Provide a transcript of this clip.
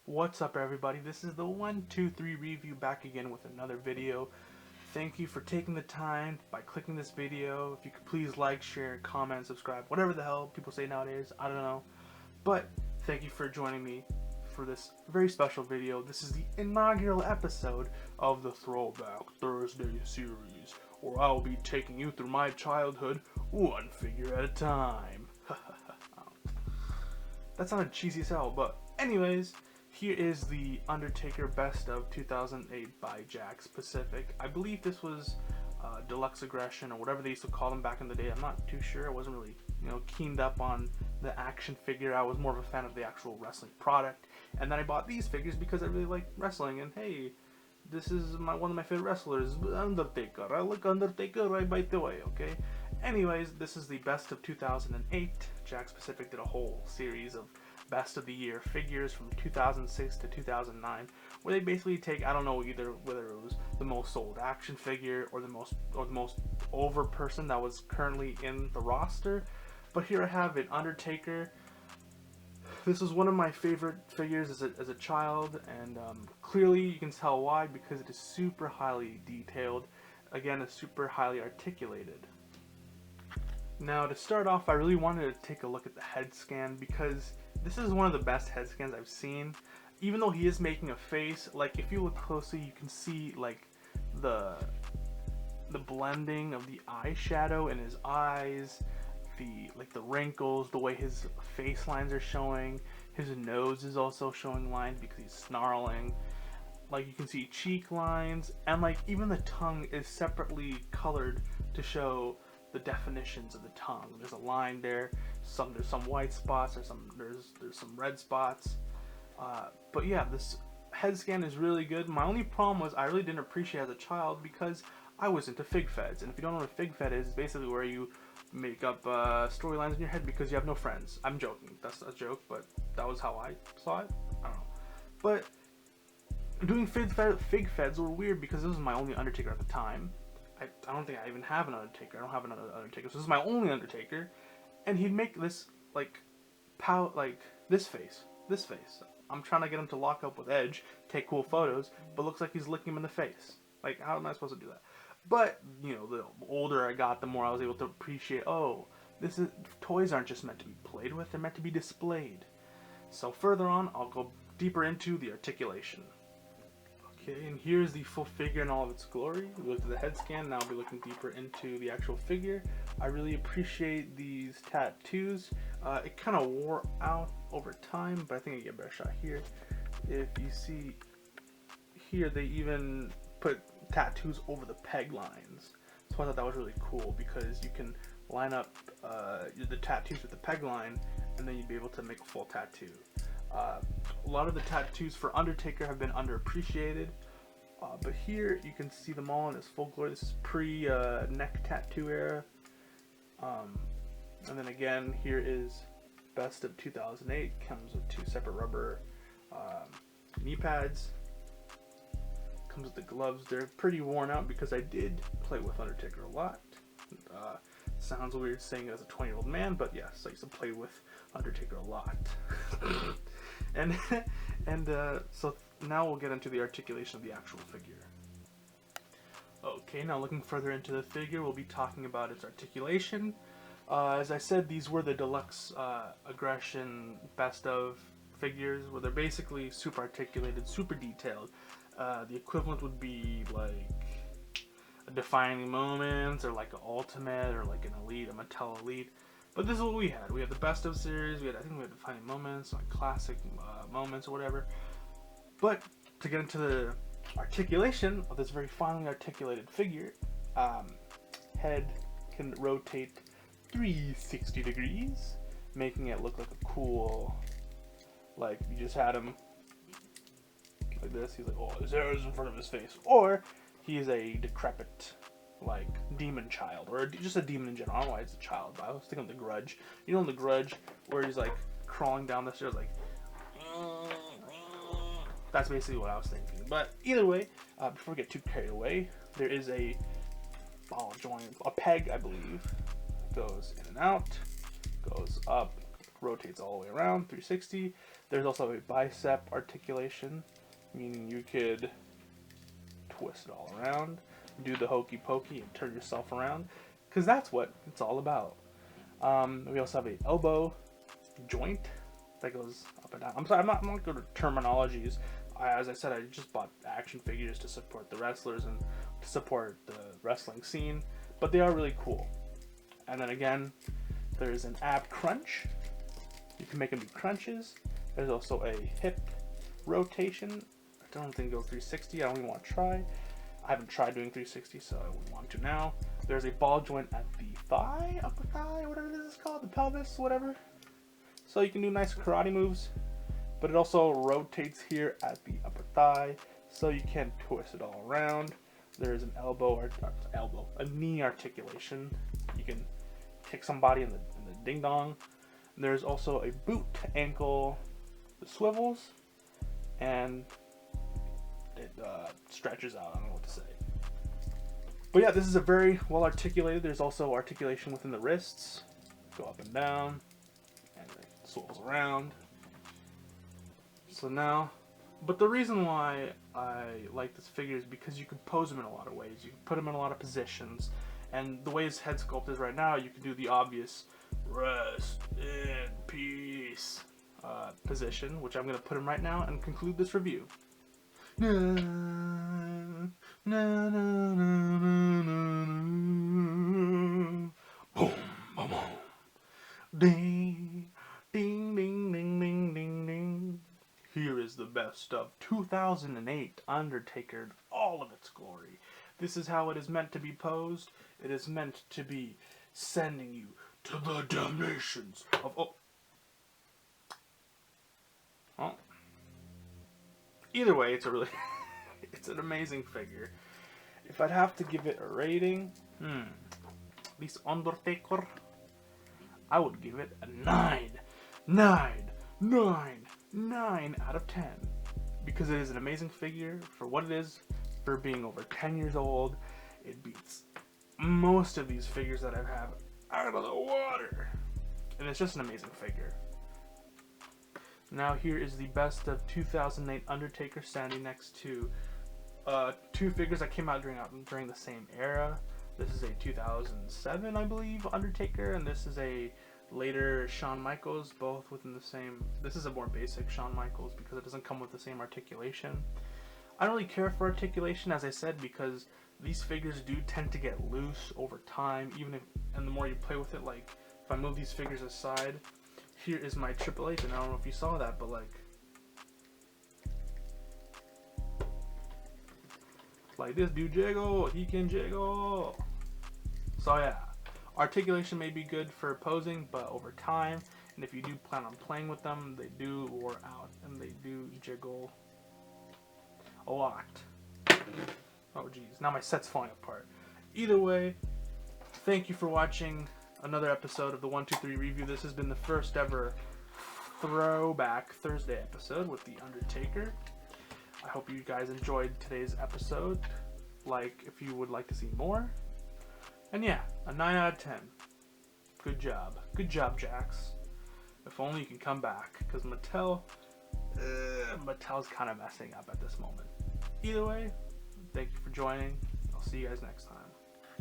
What's up, everybody? This is the 123 review back again with another video. Thank you for taking the time by clicking this video. If you could please like, share, comment, subscribe, whatever the hell people say nowadays, I don't know. But thank you for joining me for this very special video. This is the inaugural episode of the Throwback Thursdays series, where I will be taking you through my childhood one figure at a time. That sounded cheesy as hell, but anyways, here is the Undertaker Best of 2008 by Jakks Pacific. I believe this was Deluxe Aggression or whatever they used to call them back in the day. I'm not too sure. I wasn't really, keened up on the action figure. I was more of a fan of the actual wrestling product. And then I bought these figures because I really like wrestling. And hey, this is one of my favorite wrestlers, Undertaker. I like Undertaker right by the way, okay? Anyways, this is the Best of 2008. Jakks Pacific did a whole series of Best of the Year figures from 2006 to 2009, where they basically take, I don't know either whether it was the most sold action figure or the most over person that was currently in the roster. But here I have it, Undertaker. This was one of my favorite figures as a child, and clearly you can tell why, because it is super highly detailed. Again, it's super highly articulated. Now, to start off, I really wanted to take a look at the head scan because this is one of the best head scans I've seen. Even though he is making a face, like if you look closely, you can see like the blending of the eyeshadow in his eyes, the wrinkles, the way his face lines are showing. His nose is also showing lines because he's snarling. Like you can see cheek lines, and like even the tongue is separately colored to show the definitions of the tongue. There's a line there. There's some white spots. There's some red spots. But yeah, this head scan is really good. My only problem was I really didn't appreciate it as a child because I was into fig feds, and if you don't know what a fig fed is, it's basically where you make up storylines in your head because you have no friends. I'm joking. That's a joke, but that was how I saw it. I don't know. But doing fig feds were weird because this was my only Undertaker at the time. I don't think I even have an Undertaker. I don't have another Undertaker. So this is my only Undertaker. And he'd make this, this face. This face. I'm trying to get him to lock up with Edge, take cool photos, but looks like he's licking him in the face. Like, how am I supposed to do that? But, the older I got, the more I was able to appreciate, toys aren't just meant to be played with, they're meant to be displayed. So further on, I'll go deeper into the articulation. Okay, and here's the full figure in all of its glory. We looked at the head scan, now I'll be looking deeper into the actual figure. I really appreciate these tattoos. It kind of wore out over time, but I think I get a better shot here. If you see here, they even put tattoos over the peg lines. So I thought that was really cool because you can line up the tattoos with the peg line, and then you'd be able to make a full tattoo. A lot of the tattoos for Undertaker have been underappreciated, but here you can see them all in its full glory. This is pre-neck tattoo era. And then again, here is Best of 2008. Comes with two separate rubber knee pads. Comes with the gloves. They're pretty worn out because I did play with Undertaker a lot. Sounds weird saying it as a 20-year-old man, but yes, I used to play with Undertaker a lot. So now we'll get into the articulation of the actual figure. Okay, now looking further into the figure, we'll be talking about its articulation. As I said, these were the Deluxe Aggression Best of figures, where they're basically super articulated, super detailed. The equivalent would be like a Defining Moments, or like an Ultimate, or like an Elite, a Mattel Elite. But this is what we had. We had the Best of series. I think we had Defining Moments, like classic moments or whatever. But to get into the articulation of this very finely articulated figure, head can rotate 360 degrees, making it look like a cool, like you just had him like this. He's like, oh, his hair is in front of his face, or he's a decrepit, like demon child, or just a demon in general. I don't know why it's a child, but I was thinking of The Grudge. You know, in The Grudge, where he's like crawling down the stairs, like. That's basically what I was thinking. But either way, before we get too carried away, there is a ball joint, a peg, I believe, goes in and out, goes up, rotates all the way around, 360. There's also a bicep articulation, meaning you could twist it all around, do the hokey pokey, and turn yourself around, because that's what it's all about. We also have a elbow joint that goes up and down. I'm sorry, I'm not good at terminologies. As I said, I just bought action figures to support the wrestlers and to support the wrestling scene, but they are really cool. And then again, there's an ab crunch. You can make them do crunches. There's also a hip rotation. I don't think it goes 360. I don't even want to try. I haven't tried doing 360, so I wouldn't want to now. There's a ball joint at the thigh, upper thigh, whatever this is called, the pelvis, whatever. So you can do nice karate moves. But it also rotates here at the upper thigh, so you can twist it all around. There's an a knee articulation. You can kick somebody in the ding dong. There's also a boot ankle that swivels, and it stretches out. I don't know what to say. But yeah, this is a very well articulated. There's also articulation within the wrists. Go up and down, and it swivels around. So now, but the reason why I like this figure is because you can pose him in a lot of ways. You can put him in a lot of positions. And the way his head sculpt is right now, you can do the obvious rest in peace position, which I'm going to put him right now and conclude this review. Boom, boom, boom. Ding, ding, ding, ding, ding, ding, ding. Here is the best of 2008 Undertaker in all of its glory. This is how it is meant to be posed. It is meant to be sending you to the damnations of... Oh. Either way, it's a really... it's an amazing figure. If I'd have to give it a rating, this Undertaker, I would give it a 9 out of 10, because it is an amazing figure for what it is. For being over 10 years old, it beats most of these figures that I have out of the water, and it's just an amazing figure. Now here is the best of 2008 Undertaker, standing next to two figures that came out during the same era. This is a 2007, I believe, Undertaker, and this is a later Shawn Michaels, both within the same... This is a more basic Shawn Michaels because it doesn't come with the same articulation. I don't really care for articulation, as I said, because these figures do tend to get loose over time, and the more you play with it. Like, if I move these figures aside, here is my Triple H, and I don't know if you saw that, but like this dude jiggle, he can jiggle. So yeah. Articulation may be good for posing, but over time, and if you do plan on playing with them, they do wear out, and they do jiggle a lot. Oh geez, now my set's falling apart. Either way, thank you for watching another episode of the 123 review. This has been the first ever Throwback Thursday episode with the Undertaker. I hope you guys enjoyed today's episode. Like, if you would like to see more. And yeah, a 9 out of 10. Good job. Good job, Jax. If only you can come back, because Mattel's kind of messing up at this moment. Either way, thank you for joining. I'll see you guys next time.